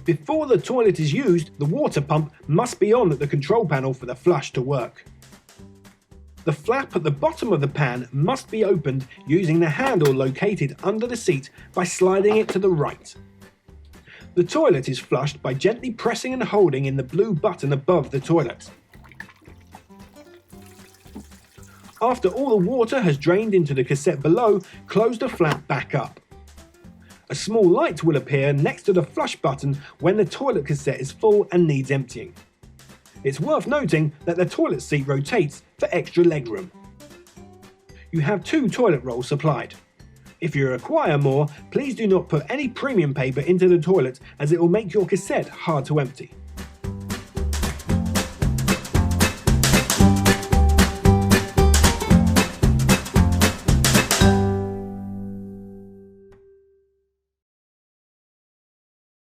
Before the toilet is used, the water pump must be on at the control panel for the flush to work. The flap at the bottom of the pan must be opened using the handle located under the seat by sliding it to the right. The toilet is flushed by gently pressing and holding in the blue button above the toilet. After all the water has drained into the cassette below, close the flap back up. A small light will appear next to the flush button when the toilet cassette is full and needs emptying. It's worth noting that the toilet seat rotates for extra legroom. You have 2 toilet rolls supplied. If you require more, please do not put any premium paper into the toilet as it will make your cassette hard to empty.